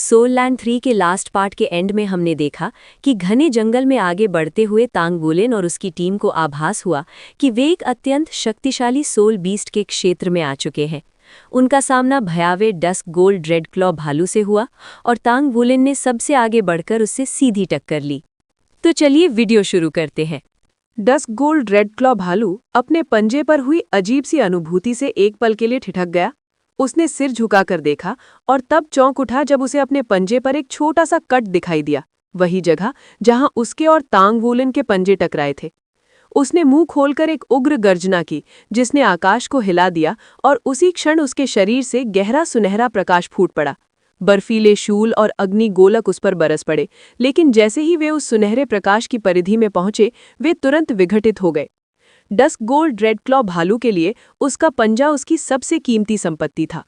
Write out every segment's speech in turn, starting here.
Soul land 3 के last part के and में हमने देखा कि घने जंगल में आगे बढ़ते हुए तांग वुलेन और उसकी टीम को आभास हुआ कि वे एक अत्यंत शक्तिशाली सोल बीस्ट के क्षेत्र में आ चुके हैं। उनका सामना भयावह डस्क गोल्ड रेड क्लॉ भालू से हुआ और तांग वुलेन ने सबसे आगे बढ़कर उससे सीधी टक्कर ली। तो चलिए वीडियो शुरू करते हैं। डस्क गोल्ड रेड क्लॉ भालू अपने पंजे पर हुई अजीब सी अनुभूति से एक पल के लिए ठिठक गया। उसने सिर झुकाकर देखा और तब चौंक उठा जब उसे अपने पंजे पर एक छोटा सा कट दिखाई दिया, वही जगह जहां उसके और तांग वुलेन के पंजे टकराए थे। उसने मुंह खोलकर एक उग्र गर्जना की जिसने आकाश को हिला दिया और उसी क्षण उसके शरीर से गहरा सुनहरा प्रकाश फूट पड़ा। बर्फीले शूल और अग्नि गोलक उस पर बरस पड़े, लेकिन जैसे ही वे उस सुनहरे प्रकाश की परिधि में पहुंचे वे तुरंत विघटित हो गए। डस्क गोल्ड रेड क्लॉ भालू के लिए उसका पंजा उसकी सबसे कीमती संपत्ति था।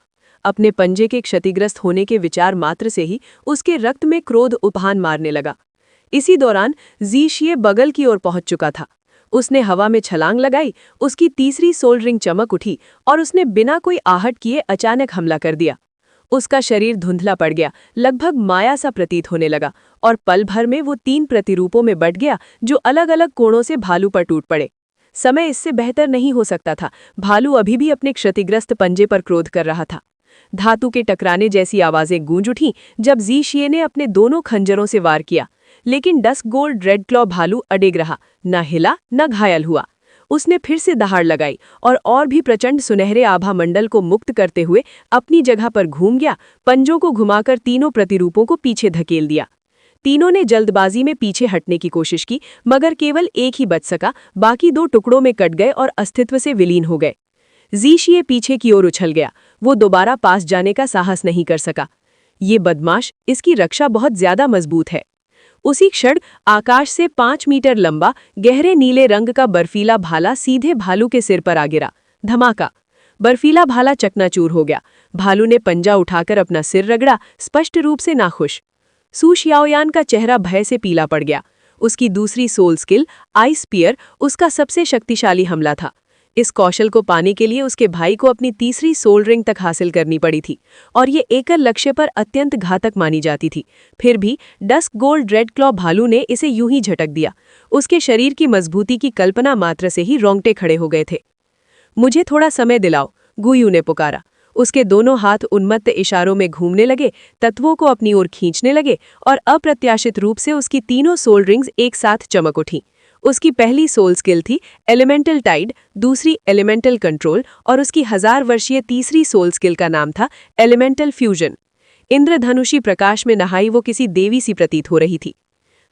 अपने पंजे के क्षतिग्रस्त होने के विचार मात्र से ही उसके रक्त में क्रोध उफान मारने लगा। इसी दौरान ज़ीशिए बगल की ओर पहुंच चुका था। उसने हवा में छलांग लगाई, उसकी तीसरी सोल रिंग चमक उठी और उसने बिना कोई आहट किए अचानक हमला कर दिया। उसका शरीर धुंधला पड़ गया, लगभग माया सा प्रतीत होने लगा और पल भर में वो 3 प्रतिरूपों में बंट गया जो अलग अलग कोणों से भालू पर टूट पड़े। समय इससे बेहतर नहीं हो सकता था। भालू अभी भी अपने क्षतिग्रस्त पंजे पर क्रोध कर रहा था। धातु के टकराने जैसी आवाजें गूंज उठीं जब ज़ीशिए ने अपने दोनों खंजरों से वार किया, लेकिन डस्क गोल्ड रेड क्लॉ भालू अडेग रहा, न हिला न घायल हुआ। उसने फिर से दहाड़ लगाई और भी प्रचंड सुनहरे आभा मंडल को मुक्त करते हुए अपनी जगह पर घूम गया, पंजों को घुमाकर तीनों प्रतिरूपों को पीछे धकेल दिया। तीनों ने जल्दबाजी में पीछे हटने की कोशिश की, मगर केवल एक ही बच सका, बाकी 2 टुकड़ों में कट गए और अस्तित्व से विलीन हो गए। ज़ीशिए पीछे की ओर उछल गया, वो दोबारा पास जाने का साहस नहीं कर सका। ये बदमाश, इसकी रक्षा बहुत ज्यादा मजबूत है। उसी क्षण आकाश से 5 मीटर लंबा गहरे नीले रंग का बर्फीला भाला सीधे भालू के सिर पर आ गिरा। धमाका! बर्फीला भाला चकनाचूर हो गया। भालू ने पंजा उठाकर अपना सिर रगड़ा, स्पष्ट रूप से नाखुश। सू शियाओयान का चेहरा भय से पीला पड़ गया। उसकी दूसरी सोल स्किल आइस स्पीयर उसका सबसे शक्तिशाली हमला था। इस कौशल को पाने के लिए उसके भाई को अपनी तीसरी सोल रिंग तक हासिल करनी पड़ी थी और ये एकल लक्ष्य पर अत्यंत घातक मानी जाती थी। फिर भी डस्क गोल्ड रेड क्लॉ भालू ने इसे यूं ही झटक दिया। उसके शरीर की मजबूती की कल्पना मात्र से ही रोंगटे खड़े हो गए थे। मुझे थोड़ा समय दिलाओ, गुयू ने पुकारा। उसके दोनों हाथ उन्मत्त इशारों में घूमने लगे, तत्वों को अपनी ओर खींचने लगे और अप्रत्याशित रूप से उसकी तीनों सोल रिंग्स एक साथ चमक उठीं। उसकी पहली सोल स्किल थी एलिमेंटल टाइड, दूसरी एलिमेंटल कंट्रोल और उसकी 1000 वर्षीय तीसरी सोल स्किल का नाम था एलिमेंटल फ्यूजन। इंद्रधनुषी प्रकाश में नहाई वो किसी देवी सी प्रतीत हो रही थी।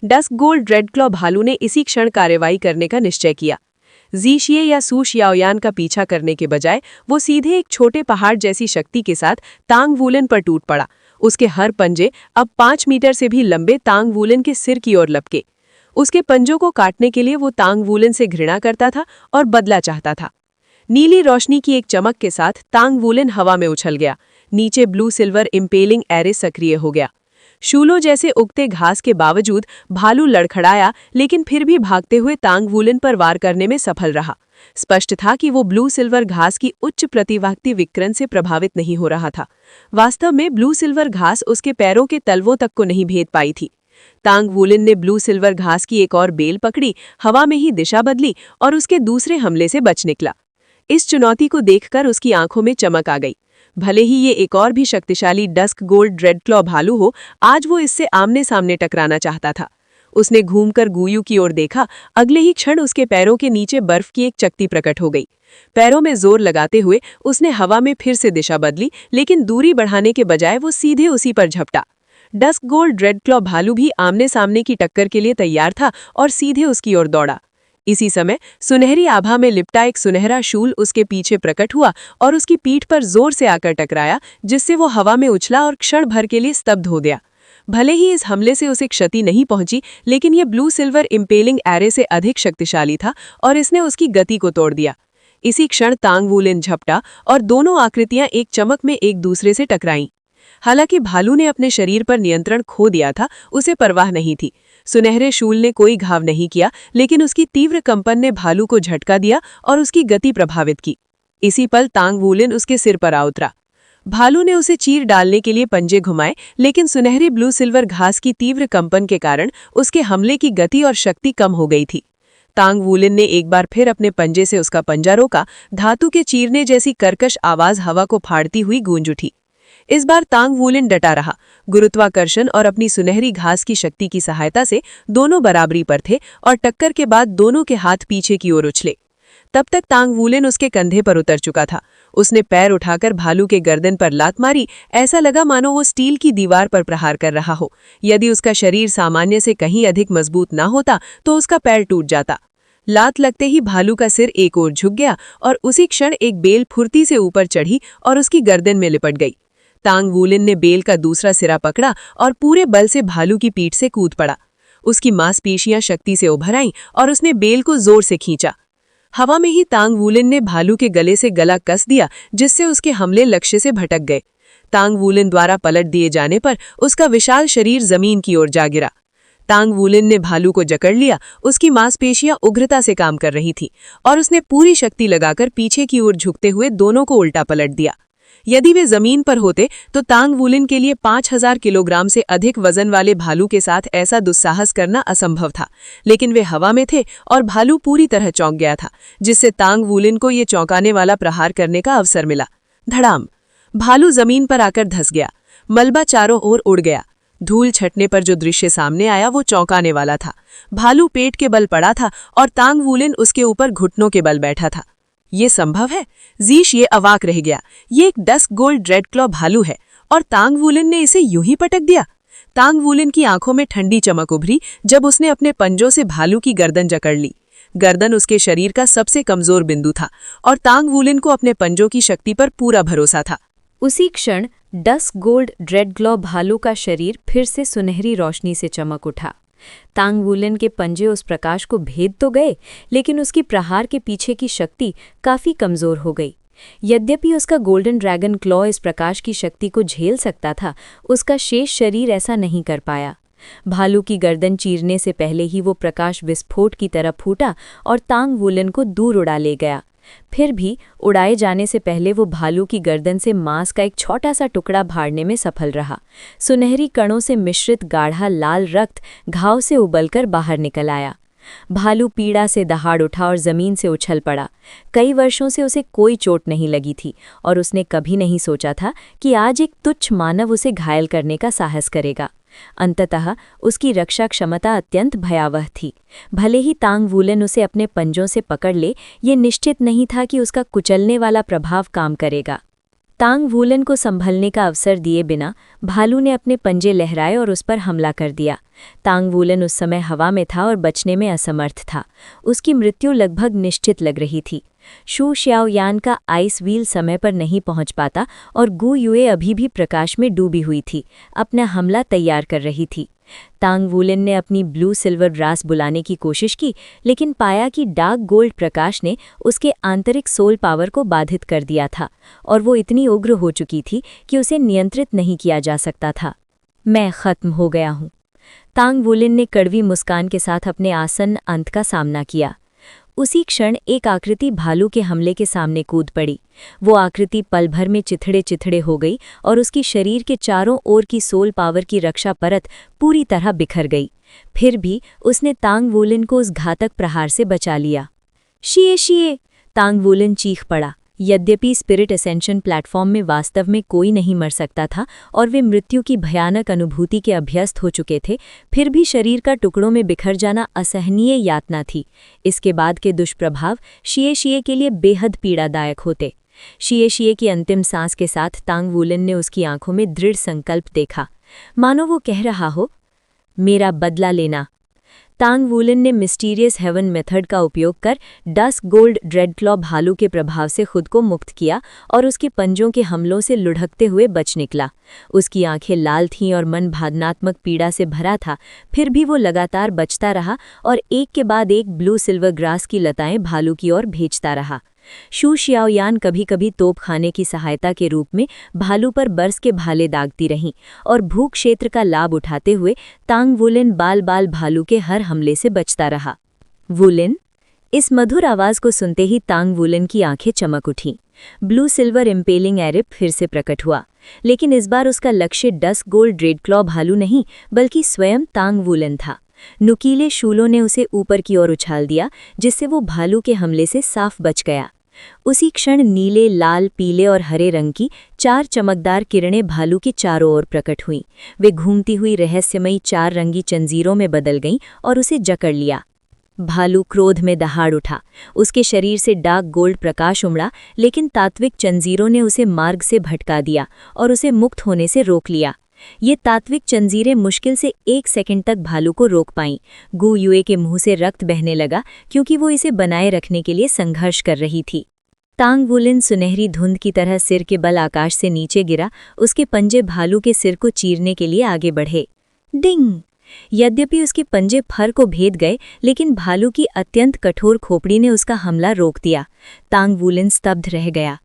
डस्क गोल्ड रेड क्लॉ भालू ने इसी क्षण कार्रवाई करने का निश्चय किया। ज़ीशिए या सू शियाओयान का पीछा करने के बजाय वो सीधे एक छोटे पहाड़ जैसी शक्ति के साथ तांग वुलेन पर टूट पड़ा। उसके हर पंजे अब 5 मीटर से भी लंबे तांग वुलेन के सिर की ओर लपके। उसके पंजों को काटने के लिए वो तांग वुलेन से घृणा करता था और बदला चाहता था। नीली रोशनी की एक चमक के साथ तांग वुलेन हवा में उछल गया। नीचे ब्लू सिल्वर इम्पेलिंग एरे सक्रिय हो गया। शूलों जैसे उगते घास के बावजूद भालू लड़खड़ाया, लेकिन फिर भी भागते हुए तांग वुलेन पर वार करने में सफल रहा। स्पष्ट था कि वो ब्लू सिल्वर घास की उच्च प्रतिवाक्ति विकिरण से प्रभावित नहीं हो रहा था। वास्तव में ब्लू सिल्वर घास उसके पैरों के तलवों तक को नहीं भेद पाई थी। तांग वुलेन ने ब्लू सिल्वर घास की एक और बेल पकड़ी, हवा में ही दिशा बदली और उसके दूसरे हमले से बच निकला। इस चुनौती को देखकर उसकी आंखों में चमक आ गई। भले ही ये एक और भी शक्तिशाली डस्क गोल्ड रेड क्लॉ भालू हो, आज वो इससे आमने सामने टकराना चाहता था। उसने घूमकर गुयू की ओर देखा। अगले ही क्षण उसके पैरों के नीचे बर्फ की एक चकती प्रकट हो गई। पैरों में जोर लगाते हुए उसने हवा में फिर से दिशा बदली, लेकिन दूरी बढ़ाने के बजाय वो सीधे उसी पर झपटा। डस्क गोल्ड रेड क्लॉ भालू भी आमने सामने की टक्कर के लिए तैयार था और सीधे उसकी ओर दौड़ा। इसी समय सुनहरी आभा में लिपटा एक सुनहरा शूल उसके पीछे प्रकट हुआ और उसकी पीठ पर जोर से आकर टकराया, जिससे वो हवा में उछला और क्षण भर के लिए स्तब्ध हो गया। भले ही इस हमले से उसे क्षति नहीं पहुंची, लेकिन यह ब्लू सिल्वर इम्पेलिंग एरे से अधिक शक्तिशाली था और इसने उसकी गति को तोड़ दिया। इसी क्षण तांग वुलेन झपटा और दोनों आकृतियां एक चमक में एक दूसरे से टकराईं। हालांकि भालू ने अपने शरीर पर नियंत्रण खो दिया था, उसे परवाह नहीं थी। सुनहरे शूल ने कोई घाव नहीं किया, लेकिन उसकी तीव्र कंपन ने भालू को झटका दिया और उसकी गति प्रभावित की। इसी पल तांग वुलेन उसके सिर पर आ उतरा। भालू ने उसे चीर डालने के लिए पंजे घुमाए, लेकिन सुनहरी ब्लू सिल्वर घास की तीव्र कंपन के कारण उसके हमले की गति और शक्ति कम हो गई थी। तांग वुलिन ने एक बार फिर अपने पंजे से उसका पंजा रोका। धातु के चीरने जैसी कर्कश आवाज हवा को फाड़ती हुई गूंज उठी। इस बार तांग वुलिन डटा रहा। गुरुत्वाकर्षण और अपनी सुनहरी घास की शक्ति की सहायता से दोनों बराबरी पर थे और टक्कर के बाद दोनों के हाथ पीछे की ओर उछले। तब तक तांग वुलिन उसके कंधे पर उतर चुका था। उसने पैर उठाकर भालू के गर्दन पर लात मारी। ऐसा लगा मानो वो स्टील की दीवार पर प्रहार कर रहा हो। यदि उसका शरीर सामान्य से कहीं अधिक मजबूत ना होता तो उसका पैर टूट जाता। लात लगते ही भालू का सिर एक ओर झुक गया और उसी क्षण एक बेल फुर्ती से ऊपर चढ़ी और उसकी गर्दन में लिपट गई। तांग वुलिन ने बेल का दूसरा सिरा पकड़ा और पूरे बल से भालू की पीठ से कूद पड़ा। उसकी मांसपेशियां शक्ति से उभर आईं और उसने बेल को जोर से खींचा। हवा में ही तांग वुलिन ने भालू के गले से गला कस दिया, जिससे उसके हमले लक्ष्य से भटक गए। तांग वुलिन द्वारा पलट दिए जाने पर उसका विशाल शरीर जमीन की ओर जा गिरा। तांग वुलिन ने भालू को जकड़ लिया। उसकी मांसपेशियां उग्रता से काम कर रही थी और उसने पूरी शक्ति लगाकर पीछे की ओर झुकते हुए दोनों को उल्टा पलट दिया। यदि वे जमीन पर होते तो तांग वुलिन के लिए 5000 किलोग्राम से अधिक वजन वाले भालू के साथ ऐसा दुस्साहस करना असंभव था, लेकिन वे हवा में थे और भालू पूरी तरह चौंक गया था, जिससे तांग वुलिन को ये चौंकाने वाला प्रहार करने का अवसर मिला। धड़ाम! भालू जमीन पर आकर धंस गया। मलबा चारों ओर उड़ गया। धूल छटने पर जो दृश्य सामने आया वो चौंकाने वाला था। भालू पेट के बल पड़ा था और तांग वुलिन उसके ऊपर घुटनों के बल बैठा था। ये संभव है? जीश ये अवाक रह गया। ये एक डस्क गोल्ड रेड क्लॉ भालू है और तांग वुलिन ने इसे यूं ही पटक दिया। तांग वुलिन की आंखों में ठंडी चमक उभरी जब उसने अपने पंजों से भालू की गर्दन जकड़ ली। गर्दन उसके शरीर का सबसे कमजोर बिंदु था और तांग वुलिन को अपने पंजों की शक्ति पर पूरा भरोसा था। उसी क्षण डस्क गोल्ड रेड ग्लॉ भालू का शरीर फिर से सुनहरी रोशनी से चमक उठा। तांग वुलिन के पंजे उस प्रकाश को भेद तो गए, लेकिन उसकी प्रहार के पीछे की शक्ति काफी कमजोर हो गई। यद्यपि उसका गोल्डन ड्रैगन क्लॉ इस प्रकाश की शक्ति को झेल सकता था, उसका शेष शरीर ऐसा नहीं कर पाया। भालू की गर्दन चीरने से पहले ही वो प्रकाश विस्फोट की तरह फूटा और तांग वुलिन को दूर उड़ा ले गया। फिर भी उड़ाए जाने से पहले वो भालू की गर्दन से मांस का एक छोटा सा टुकड़ा फाड़ने में सफल रहा। सुनहरी कणों से मिश्रित गाढ़ा लाल रक्त घाव से उबलकर बाहर निकल आया। भालू पीड़ा से दहाड़ उठा और जमीन से उछल पड़ा। कई वर्षों से उसे कोई चोट नहीं लगी थी और उसने कभी नहीं सोचा था कि आज एक तुच्छ मानव उसे घायल करने का साहस करेगा। अंततः उसकी रक्षा क्षमता अत्यंत भयावह थी। भले ही तांग वुलिन उसे अपने पंजों से पकड़ ले, ये निश्चित नहीं था कि उसका कुचलने वाला प्रभाव काम करेगा। तांग वुलिन को संभलने का अवसर दिए बिना भालू ने अपने पंजे लहराए और उस पर हमला कर दिया। तांग वुलिन उस समय हवा में था और बचने में असमर्थ था। उसकी मृत्यु लगभग निश्चित लग रही थी। शू श्याओयान का आइस व्हील समय पर नहीं पहुंच पाता और गु युए अभी भी प्रकाश में डूबी हुई थी, अपना हमला तैयार कर रही थी। तांग वुलिन ने अपनी ब्लू सिल्वर रास बुलाने की कोशिश की, लेकिन पाया कि डार्क गोल्ड प्रकाश ने उसके आंतरिक सोल पावर को बाधित कर दिया था और वो इतनी उग्र हो चुकी थी कि उसे नियंत्रित नहीं किया जा सकता था। मैं खत्म हो गया हूँ। तांग वुलिन ने कड़वी मुस्कान के साथ अपने आसन्न अंत का सामना किया। उसी क्षण एक आकृति भालू के हमले के सामने कूद पड़ी। वो आकृति पल भर में चिथड़े चिथड़े हो गई और उसकी शरीर के चारों ओर की सोल पावर की रक्षा परत पूरी तरह बिखर गई। फिर भी उसने तांग वुलिन को उस घातक प्रहार से बचा लिया। शिए शिए! तांग वुलिन चीख पड़ा। यद्यपि स्पिरिट असेंशन प्लेटफॉर्म में वास्तव में कोई नहीं मर सकता था और वे मृत्यु की भयानक अनुभूति के अभ्यस्त हो चुके थे, फिर भी शरीर का टुकड़ों में बिखर जाना असहनीय यातना थी। इसके बाद के दुष्प्रभाव शिए शिए के लिए बेहद पीड़ादायक होते। शिए शिए की अंतिम सांस के साथ तांग वुलिन ने उसकी आंखों में दृढ़ संकल्प देखा, मानो वो कह रहा हो, मेरा बदला लेना। तांग वुलिन ने मिस्टीरियस हेवन मेथड का उपयोग कर डस्क गोल्ड रेड क्लॉ भालू के प्रभाव से खुद को मुक्त किया और उसके पंजों के हमलों से लुढ़कते हुए बच निकला। उसकी आंखें लाल थीं और मन भावनात्मक पीड़ा से भरा था, फिर भी वो लगातार बचता रहा और एक के बाद एक ब्लू सिल्वर ग्रास की लताएं भालू की ओर भेजता रहा। शू श्याओयान कभी कभी तोपखाने की सहायता के रूप में भालू पर बर्स के भाले दागती रहीं और भू क्षेत्र का लाभ उठाते हुए तांग वुलिन बाल बाल भालू के हर हमले से बचता रहा। वुलिन! इस मधुर आवाज को सुनते ही तांग वुलिन की आंखें चमक उठीं। ब्लू सिल्वर इम्पेलिंग एरिप फिर से प्रकट हुआ, लेकिन इस बार उसका लक्ष्य डस्क गोल्ड रेडक्लॉ भालू नहीं बल्कि स्वयं तांग वुलन था। नुकीले शूलों ने उसे ऊपर की ओर उछाल दिया, जिससे वो भालू के हमले से साफ बच गया। उसी क्षण नीले, लाल, पीले और हरे रंग की 4 चमकदार किरणें भालू के चारों ओर प्रकट हुईं। वे घूमती हुई रहस्यमयी 4 रंगी जंजीरों में बदल गईं और उसे जकड़ लिया। भालू क्रोध में दहाड़ उठा। उसके शरीर से डार्क गोल्ड प्रकाश उमड़ा, लेकिन तात्विक जंजीरों ने उसे मार्ग से भटका दिया और उसे मुक्त होने से रोक लिया। ये तात्विक जंजीरें मुश्किल से 1 सेकंड तक भालू को रोक पाईं। गू युए के मुंह से रक्त बहने लगा, क्योंकि वो इसे बनाए रखने के लिए संघर्ष कर रही थी। तांग वुलिन सुनहरी धुंध की तरह सिर के बल आकाश से नीचे गिरा। उसके पंजे भालू के सिर को चीरने के लिए आगे बढ़े। डिंग! यद्यपि उसके पंजे फर को भेद गए, लेकिन भालू की अत्यंत कठोर खोपड़ी ने उसका हमला रोक दिया। तांग वुलिन स्तब्ध रह गया।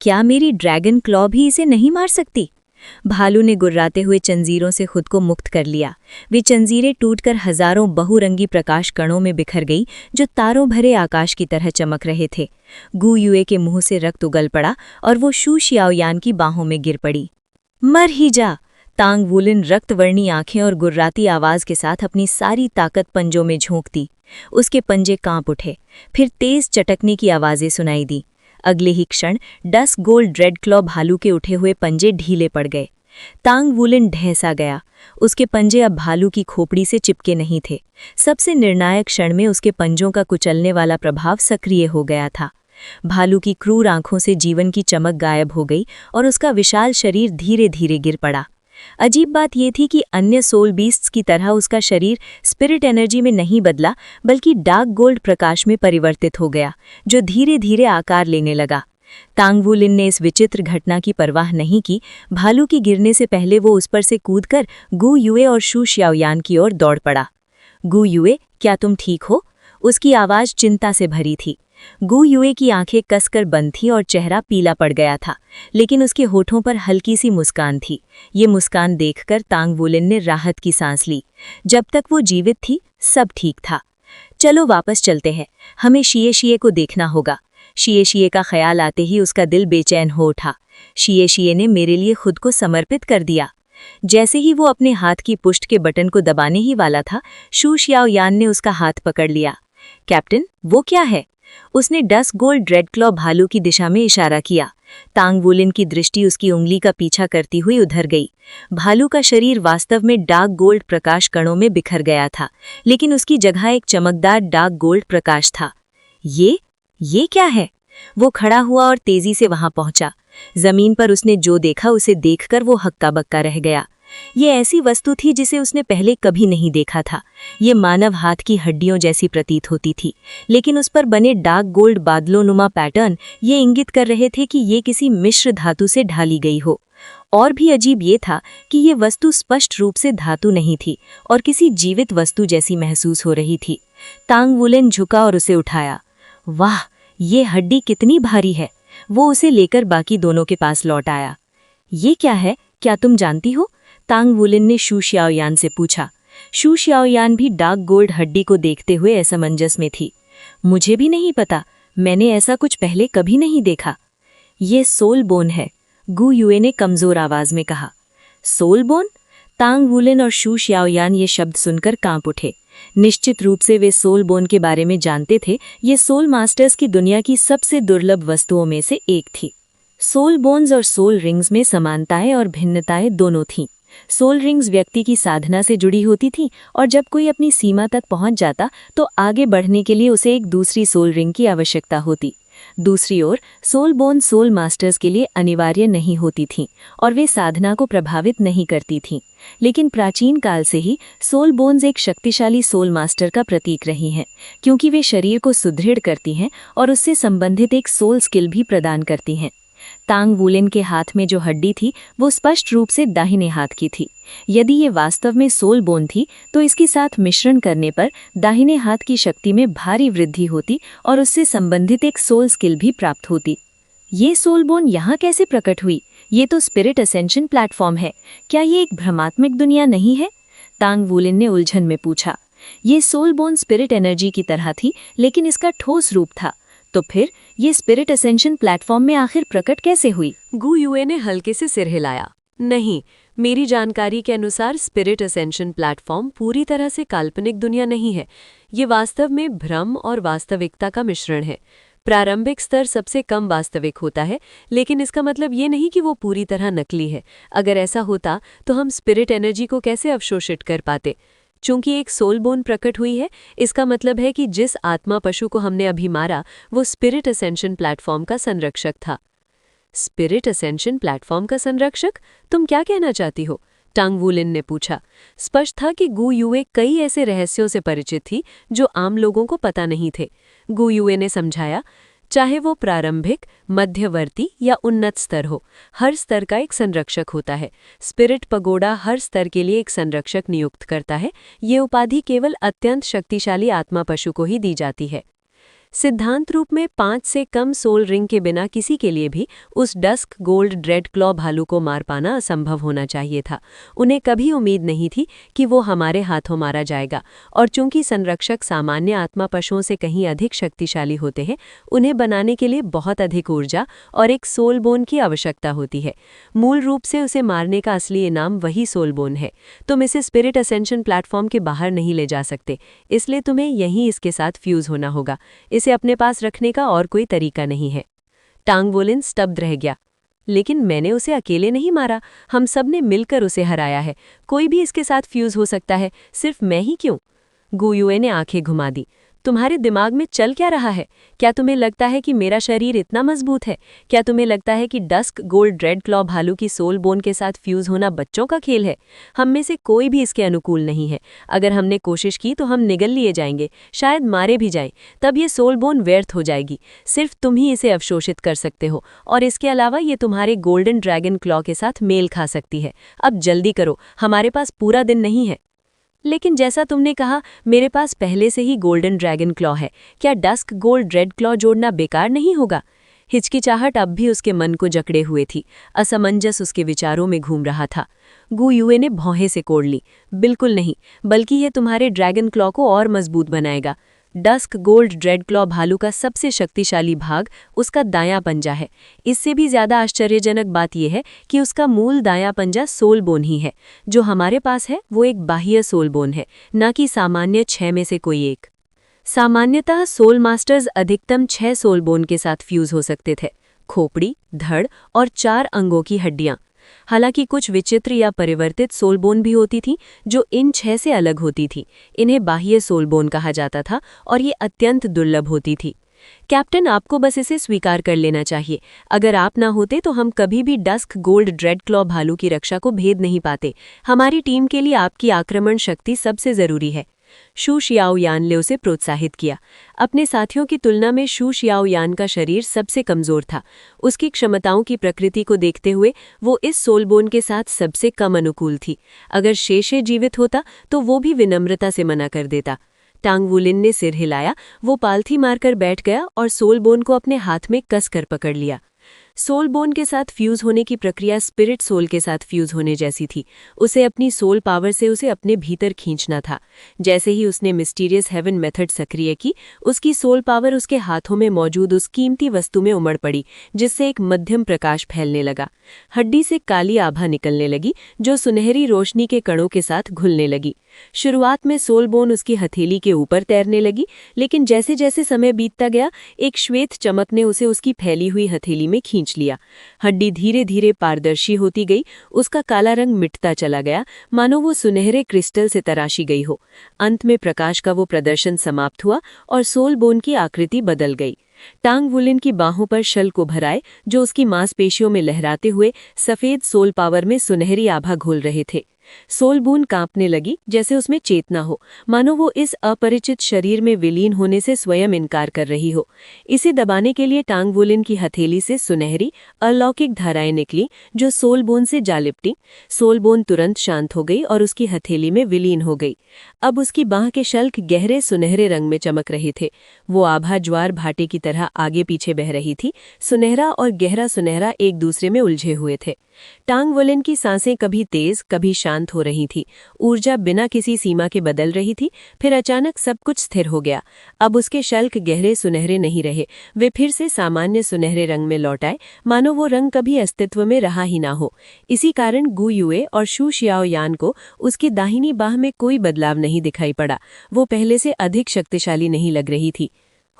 क्या मेरी ड्रैगन क्लॉ भी इसे नहीं मार सकती? भालू ने गुर्राते हुए जंजीरों से खुद को मुक्त कर लिया। वे जंजीरें टूटकर हजारों बहुरंगी प्रकाश कणों में बिखर गई, जो तारों भरे आकाश की तरह चमक रहे थे। गू युए के मुंह से रक्त उगल पड़ा और वो शू शियाओयान की बाहों में गिर पड़ी। मर ही जा! तांग वुलिन रक्तवर्णी आंखें और गुर्राती आवाज के साथ अपनी सारी ताकत पंजों में झोंक दी। उसके पंजे कांप उठे। फिर तेज चटकने की आवाजें सुनाई दी। अगले ही क्षण डस्क गोल्ड रेडक्लॉ भालू के उठे हुए पंजे ढीले पड़ गए। तांग वुलिन ढहसा गया। उसके पंजे अब भालू की खोपड़ी से चिपके नहीं थे। सबसे निर्णायक क्षण में उसके पंजों का कुचलने वाला प्रभाव सक्रिय हो गया था। भालू की क्रूर आंखों से जीवन की चमक गायब हो गई और उसका विशाल शरीर धीरे धीरे गिर पड़ा। अजीब बात यह थी कि अन्य सोल बीस्ट्स की तरह उसका शरीर स्पिरिट एनर्जी में नहीं बदला, बल्कि डार्क गोल्ड प्रकाश में परिवर्तित हो गया, जो धीरे धीरे आकार लेने लगा। तांग वुलिन ने इस विचित्र घटना की परवाह नहीं की। भालू की गिरने से पहले वो उस पर से कूदकर गू युए और शू शियाओयान की ओर दौड़ पड़ा। गू युए, क्या तुम ठीक हो? उसकी आवाज चिंता से भरी थी। गू युए की आंखें कसकर बंद थीं और चेहरा पीला पड़ गया था, लेकिन उसके होठों पर हल्की सी मुस्कान थी। ये मुस्कान देखकर तांग वुलिन ने राहत की सांस ली। जब तक वो जीवित थी, सब ठीक था। चलो वापस चलते हैं, हमें शिए शिए को देखना होगा। शिए शिए का ख्याल आते ही उसका दिल बेचैन हो उठा। शिए शिए ने मेरे लिए खुद को समर्पित कर दिया। जैसे ही वो अपने हाथ की पुष्ट के बटन को दबाने ही वाला था, शू शियाओयान ने उसका हाथ पकड़ लिया। कैप्टन, वो क्या है? उसने डस्क गोल्ड रेडक्लॉ भालू की दिशा में इशारा किया। तांग वुलिन की दृष्टि उसकी उंगली का पीछा करती हुई उधर गई। भालू का शरीर वास्तव में डार्क गोल्ड प्रकाश कणों में बिखर गया था, लेकिन उसकी जगह एक चमकदार डार्क गोल्ड प्रकाश था। ये क्या है? वो खड़ा हुआ और तेजी से वहां पहुंचा। जमीन पर उसने जो देखा उसे देखकर वो हक्का बक्का रह गया। ये ऐसी वस्तु थी जिसे उसने पहले कभी नहीं देखा था। ये मानव हाथ की हड्डियों जैसी प्रतीत होती थी, लेकिन उस पर बने डार्क गोल्ड बादलों नुमा पैटर्न ये इंगित कर रहे थे कि ये किसी मिश्र धातु से ढाली गई हो। और भी अजीब ये था कि ये वस्तु स्पष्ट रूप से धातु नहीं थी और किसी जीवित वस्तु जैसी महसूस हो रही थी। तांग वुलिन झुका और उसे उठाया। वाह, ये हड्डी कितनी भारी है! वो उसे लेकर बाकी दोनों के पास लौट आया। ये क्या है, क्या तुम जानती हो? तांग वुलिन ने शू शियाओयान से पूछा। शू शियाओयान भी डार्क गोल्ड हड्डी को देखते हुए असमंजस में थी। मुझे भी नहीं पता, मैंने ऐसा कुछ पहले कभी नहीं देखा। ये सोल बोन है, गू युए ने कमजोर आवाज में कहा। Soul bone? तांग वुलिन और शू शियाओयान ये शब्द सुनकर कांप उठे। निश्चित रूप से वे सोल बोन के बारे में जानते थे। ये सोल मास्टर्स की दुनिया की सबसे दुर्लभ वस्तुओं में से एक थी। सोल बोन्स और सोल रिंग्स में समानताएं और भिन्नताएं दोनों थीं। सोल रिंग्स व्यक्ति की साधना से जुड़ी होती थी और जब कोई अपनी सीमा तक पहुंच जाता तो आगे बढ़ने के लिए उसे एक दूसरी सोल रिंग की आवश्यकता होती। दूसरी ओर सोल बोन सोल मास्टर्स के लिए अनिवार्य नहीं होती थीं और वे साधना को प्रभावित नहीं करती थीं। लेकिन प्राचीन काल से ही सोल बोन्स एक शक्तिशाली सोल मास्टर का प्रतीक रही हैं, क्योंकि वे शरीर को सुदृढ़ करती हैं और उससे संबंधित एक सोल स्किल भी प्रदान करती हैं। तांग वुलिन के हाथ में जो हड्डी थी वो स्पष्ट रूप से दाहिने हाथ की थी। यदि ये वास्तव में सोल बोन थी तो इसके साथ मिश्रण करने पर दाहिने हाथ की शक्ति में भारी वृद्धि होती और उससे संबंधित एक सोल स्किल भी प्राप्त होती। ये सोल बोन यहाँ कैसे प्रकट हुई? ये तो स्पिरिट असेंशन प्लेटफॉर्म है, क्या ये एक भ्रमात्मक दुनिया नहीं है? तांग वुलिन ने उलझन में पूछा। ये सोल बोन स्पिरिट एनर्जी की तरह थी, लेकिन इसका ठोस रूप था। तो फिर ये स्पिरिट असेंशन प्लेटफॉर्म में आखिर प्रकट कैसे हुई? गु युए ने हल्के से सिर हिलाया। नहीं, मेरी जानकारी के अनुसार स्पिरिट असेंशन प्लेटफॉर्म पूरी तरह से काल्पनिक दुनिया नहीं है। ये वास्तव में भ्रम और वास्तविकता का मिश्रण है। प्रारंभिक स्तर सबसे कम वास्तविक होता है, लेकिन इसका मतलब ये नहीं कि वो पूरी तरह नकली है। अगर ऐसा होता तो हम स्पिरिट एनर्जी को कैसे अवशोषित कर पाते? चूंकि एक सोल बोन प्रकट हुई है, इसका मतलब है कि जिस आत्मा पशु को हमने अभी मारा वो स्पिरिट असेंशन प्लेटफॉर्म का संरक्षक था। स्पिरिट असेंशन प्लेटफॉर्म का संरक्षक? तुम क्या कहना चाहती हो? टांग वुलिन ने पूछा। स्पष्ट था कि गु युए कई ऐसे रहस्यों से परिचित थी जो आम लोगों को पता नहीं थे। गु युए ने समझाया, चाहे वो प्रारंभिक, मध्यवर्ती या उन्नत स्तर हो, हर स्तर का एक संरक्षक होता है। स्पिरिट पगोडा हर स्तर के लिए एक संरक्षक नियुक्त करता है। ये उपाधि केवल अत्यंत शक्तिशाली आत्मा पशु को ही दी जाती है। सिद्धांत रूप में 5 से कम सोल रिंग के बिना किसी के लिए भी उस डस्क गोल्ड ड्रेड क्लॉ भालू को मार पाना असंभव होना चाहिए था। उन्हें कभी उम्मीद नहीं थी कि वो हमारे हाथों मारा जाएगा, और चूंकि संरक्षक सामान्य आत्मा पशुओं से कहीं अधिक शक्तिशाली होते हैं, उन्हें बनाने के लिए बहुत अधिक ऊर्जा और एक सोल बोन की आवश्यकता होती है। मूल रूप से उसे मारने का असली इनाम वही सोल बोन है। तुम इसे स्पिरिट असेंशन प्लेटफॉर्म के बाहर नहीं ले जा सकते, इसलिए तुम्हें यहीं इसके साथ फ्यूज होना होगा। इसे अपने पास रखने का और कोई तरीका नहीं है। टांग वुलिन स्तब्ध रह गया। लेकिन मैंने उसे अकेले नहीं मारा, हम सब ने मिलकर उसे हराया है। कोई भी इसके साथ फ्यूज हो सकता है, सिर्फ मैं ही क्यों? गु युए ने आंखें घुमा दी। तुम्हारे दिमाग में चल क्या रहा है? क्या तुम्हें लगता है कि मेरा शरीर इतना मजबूत है? क्या तुम्हें लगता है कि डस्क गोल्ड रेड क्लॉ भालू की सोल बोन के साथ फ्यूज होना बच्चों का खेल है? हम में से कोई भी इसके अनुकूल नहीं है। अगर हमने कोशिश की तो हम निगल लिए जाएंगे, शायद मारे भी जाएं। तब ये सोल बोन व्यर्थ हो जाएगी। सिर्फ तुम ही इसे अवशोषित कर सकते हो, और इसके अलावा ये तुम्हारे गोल्डन ड्रैगन क्लॉ के साथ मेल खा सकती है। अब जल्दी करो, हमारे पास पूरा दिन नहीं है। लेकिन जैसा तुमने कहा, मेरे पास पहले से ही गोल्डन ड्रैगन क्लॉ है। क्या डस्क गोल्ड रेड क्लॉ जोड़ना बेकार नहीं होगा? हिचकिचाहट अब भी उसके मन को जकड़े हुए थी। असमंजस उसके विचारों में घूम रहा था। गु युए ने भौहें से कोड़ ली। बिल्कुल नहीं, बल्कि ये तुम्हारे ड्रैगन क्लॉ को और मजबूत बनाएगा। डस्क गोल्ड रेड क्लॉ भालू का सबसे शक्तिशाली भाग उसका दायां पंजा है। इससे भी ज्यादा आश्चर्यजनक बात यह है कि उसका मूल दायां पंजा सोल बोन ही है। जो हमारे पास है वो एक बाह्य सोल बोन है, न कि सामान्य 6 में से कोई एक। सामान्यतः सोल मास्टर्स अधिकतम 6 सोल बोन के साथ फ्यूज हो सकते थे: खोपड़ी, धड़ और 4 अंगों की हड्डियां। हालांकि कुछ विचित्र या परिवर्तित सोलबोन भी होती थी जो इन 6 से अलग होती थी। इन्हें बाह्य सोलबोन कहा जाता था और ये अत्यंत दुर्लभ होती थी। कैप्टन, आपको बस इसे स्वीकार कर लेना चाहिए। अगर आप ना होते तो हम कभी भी डस्क गोल्ड रेड क्लॉ भालू की रक्षा को भेद नहीं पाते। हमारी टीम के लिए आपकी आक्रमण शक्ति सबसे जरूरी है। शू शियाओयान ने उसे प्रोत्साहित किया। अपने साथियों की तुलना में शू शियाओयान का शरीर सबसे कमजोर था। उसकी क्षमताओं की प्रकृति को देखते हुए वो इस सोलबोन के साथ सबसे कम अनुकूल थी। अगर शेषे जीवित होता तो वो भी विनम्रता से मना कर देता। टांग वुलिन ने सिर हिलाया। वो पालथी मारकर बैठ गया और सोलबोन को अपने हाथ में कसकर पकड़ लिया। सोल बोन के साथ फ्यूज होने की प्रक्रिया स्पिरिट सोल के साथ फ्यूज होने जैसी थी। उसे अपनी सोल पावर से उसे अपने भीतर खींचना था। जैसे ही उसने मिस्टीरियस हेवन मेथड सक्रिय की, उसकी सोल पावर उसके हाथों में मौजूद उस कीमती वस्तु में उमड़ पड़ी, जिससे एक मध्यम प्रकाश फैलने लगा। हड्डी से काली आभा निकलने लगी जो सुनहरी रोशनी के कणों के साथ घुलने लगी। शुरुआत में सोल बोन उसकी हथेली के ऊपर तैरने लगी, लेकिन जैसे जैसे समय बीतता गया, एक श्वेत चमक ने उसे उसकी फैली हुई हथेली में खींच लिया। हड्डी धीरे धीरे पारदर्शी होती गई। उसका काला रंग मिटता चला गया, मानो वो सुनहरे क्रिस्टल से तराशी गई हो। अंत में प्रकाश का वो प्रदर्शन समाप्त हुआ और सोल बोन की आकृति बदल गई। टांग वुलिन की बाहों पर शल्क उभर आए जो उसकी मांसपेशियों में लहराते हुए सफेद सोल पावर में सुनहरी आभा घोल रहे थे। सोल बोन कांपने लगी, जैसे उसमें चेतना हो, मानो वो इस अपरिचित शरीर में विलीन होने से स्वयं इनकार कर रही हो। इसे दबाने के लिए टांग वुलिन की हथेली से सुनहरी अलौकिक धाराएं निकली जो सोल बोन से जा लिपटी। सोल बोन तुरंत शांत हो गई और उसकी हथेली में विलीन हो गई। अब उसकी बाह के शल्क गहरे सुनहरे रंग में चमक रहे थे। वो आभा ज्वार भाटे की तरह आगे पीछे बह रही थी। सुनहरा और गहरा सुनहरा एक दूसरे में उलझे हुए थे। टांग वुलेन की सांसें कभी तेज कभी शांत हो रही थी। ऊर्जा बिना किसी सीमा के बदल रही थी। फिर अचानक सब कुछ स्थिर हो गया। अब उसके शल्क गहरे सुनहरे नहीं रहे, वे फिर से सामान्य सुनहरे रंग में लौट आए, मानो वो रंग कभी अस्तित्व में रहा ही ना हो। इसी कारण गु युए और शू शियाओयान को उसकी दाहिनी बाह में कोई बदलाव नहीं दिखाई पड़ा। वो पहले से अधिक शक्तिशाली नहीं लग रही थी।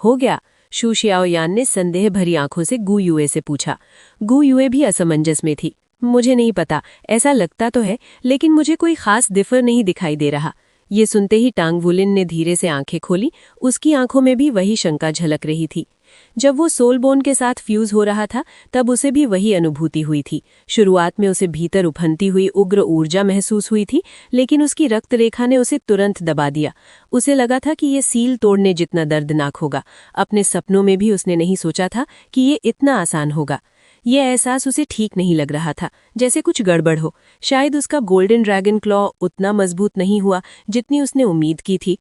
हो गया? शू शियाओयान ने संदेह भरी आंखों से गु युए से पूछा। गु युए भी असमंजस में थी। मुझे नहीं पता, ऐसा लगता तो है, लेकिन मुझे कोई खास डिफर नहीं दिखाई दे रहा। ये सुनते ही टांग वुलेन ने धीरे से आंखें खोली। उसकी आंखों में भी वही शंका झलक रही थी। जब वो सोलबोन के साथ फ्यूज हो रहा था तब उसे भी वही अनुभूति हुई थी। शुरुआत में उसे भीतर उफनती हुई उग्र ऊर्जा महसूस हुई थी, लेकिन उसकी रक्त रेखा ने उसे तुरंत दबा दिया। उसे लगा था कि ये सील तोड़ने जितना दर्दनाक होगा। अपने सपनों में भी उसने नहीं सोचा था कि ये इतना आसान होगा। ये एहसास उसे ठीक नहीं लग रहा था, जैसे कुछ गड़बड़ हो। शायद उसका गोल्डन ड्रैगन क्लॉ उतना मजबूत नहीं हुआ जितनी उसने उम्मीद की थी।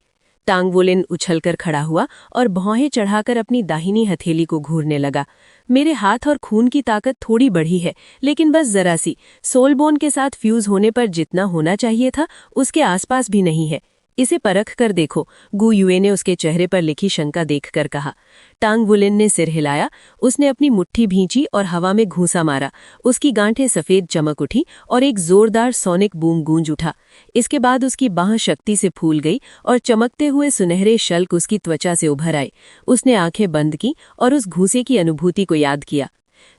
टांग वुलेन उछलकर खड़ा हुआ और भौहें चढ़ाकर अपनी दाहिनी हथेली को घूरने लगा। मेरे हाथ और खून की ताकत थोड़ी बढ़ी है, लेकिन बस जरा सी। सोलबोन के साथ फ्यूज होने पर जितना होना चाहिए था उसके आसपास भी नहीं है। इसे परख कर देखो, गु युए ने उसके चेहरे पर लिखी शंका देखकर कहा। टांग वुलेन ने सिर हिलाया। उसने अपनी मुट्ठी भींची और हवा में घूंसा मारा। उसकी गांठें सफेद चमक उठी और एक जोरदार सोनिक बूम गूंज उठा। इसके बाद उसकी बाह शक्ति से फूल गई और चमकते हुए सुनहरे शल्क उसकी त्वचा से उभर आए। उसने आंखें बंद की और उस घूंसे की अनुभूति को याद किया।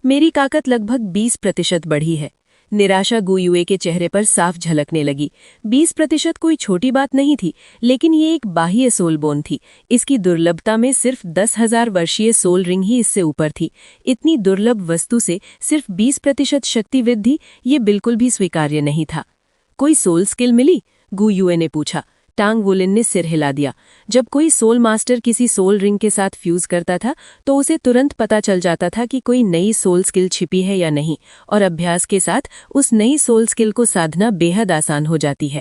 मेरी ताकत लगभग 20% बढ़ी है। निराशा गु युए के चेहरे पर साफ झलकने लगी। 20% कोई छोटी बात नहीं थी, लेकिन ये एक बाह्य सोलबोन थी। इसकी दुर्लभता में सिर्फ 10,000 वर्षीय सोल रिंग ही इससे ऊपर थी। इतनी दुर्लभ वस्तु से सिर्फ 20% शक्ति वृद्धि, ये बिल्कुल भी स्वीकार्य नहीं था। कोई सोल स्किल मिली? गु युए ने पूछा। टांग वुलेन ने सिर हिला दिया। जब कोई सोल मास्टर किसी सोल रिंग के साथ फ्यूज करता था तो उसे तुरंत पता चल जाता था कि कोई नई सोल स्किल छिपी है या नहीं, और अभ्यास के साथ उस नई सोल स्किल को साधना बेहद आसान हो जाती है।